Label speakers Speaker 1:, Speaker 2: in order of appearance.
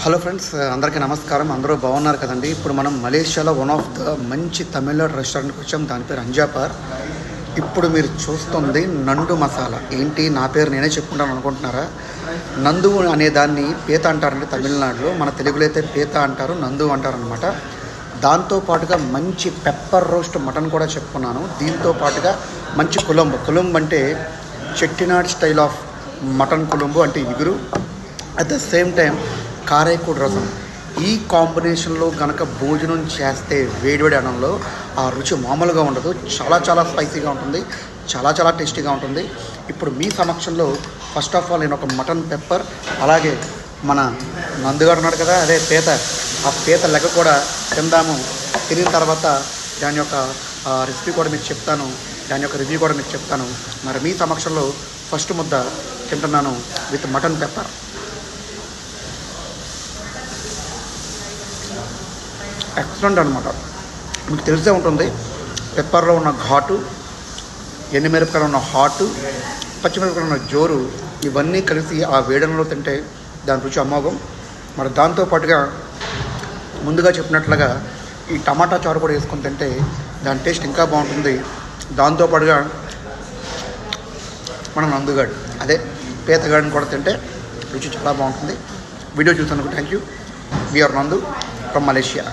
Speaker 1: Hello friends, అందరికీ నమస్కారం. అందరూ బాగున్నారు కదండి. ఇప్పుడు మనం మలేషియాలో వన్ ఆఫ్ ద మంచి తమిళనాడు రెస్టారెంట్కి వచ్చాం. దాని పేరు అంజాపార్. ఇప్పుడు మీరు చూస్తుంది నండు మసాలా. ఏంటి నా పేరు నేనే చెప్పుకుంటాను అనుకుంటున్నారా? నందు అనే దాన్ని పీత అంటారండి తమిళనాడులో. మన తెలుగులో అయితే పీత అంటారు, నందు అంటారు అనమాట. దాంతోపాటుగా మంచి పెప్పర్ రోస్ట్ మటన్ కూడా చెప్పుకున్నాను. దీంతో పాటుగా మంచి కులంబు అంటే చెట్టినాడ్ స్టైల్ ఆఫ్ మటన్ కులంబు అంటే ఇగురు. అట్ ద సేమ్ టైం కారైకూడ రసం. ఈ కాంబినేషన్లో కనుక భోజనం చేస్తే వేడివేడి అన్నంలో ఆ రుచి మామూలుగా ఉండదు. చాలా స్పైసీగా ఉంటుంది, చాలా టేస్టీగా ఉంటుంది. ఇప్పుడు మీ సమక్షంలో ఫస్ట్ ఆఫ్ ఆల్ నేను ఒక మటన్ పెప్పర్, అలాగే మన నందుగారు ఉన్నాడు కదా, అదే పీత, ఆ పీత లెక్క కూడా తిందాము. తినిన తర్వాత దాని యొక్క రెసిపీ కూడా మీకు చెప్తాను, దాని యొక్క రివ్యూ కూడా మీకు చెప్తాను. మరి మీ సమక్షంలో ఫస్ట్ ముద్ద తింటున్నాను విత్ మటన్ పెప్పర్. ఎక్సలెంట్ అనమాట. మీకు తెలిసే ఉంటుంది పెప్పర్లో ఉన్న ఘాటు, ఎండుమిరపకాయలు ఉన్న హాటు, పచ్చిమిరపకాయలు ఉన్న జోరు, ఇవన్నీ కలిసి ఆ వేడనలో తింటే దాని రుచి అమోఘం. మరి దాంతోపాటుగా ముందుగా చెప్పినట్లుగా ఈ టమాటా చారు కూడా వేసుకొని తింటే దాని టేస్ట్ ఇంకా బాగుంటుంది. దాంతోపాటుగా మనం నందుగాడు, అదే పీతగాడిని కూడా తింటే రుచి చాలా బాగుంటుంది. వీడియో చూసినందుకు థ్యాంక్ యూ. వీఆర్ నందు ఫ్రమ్ మలేషియా.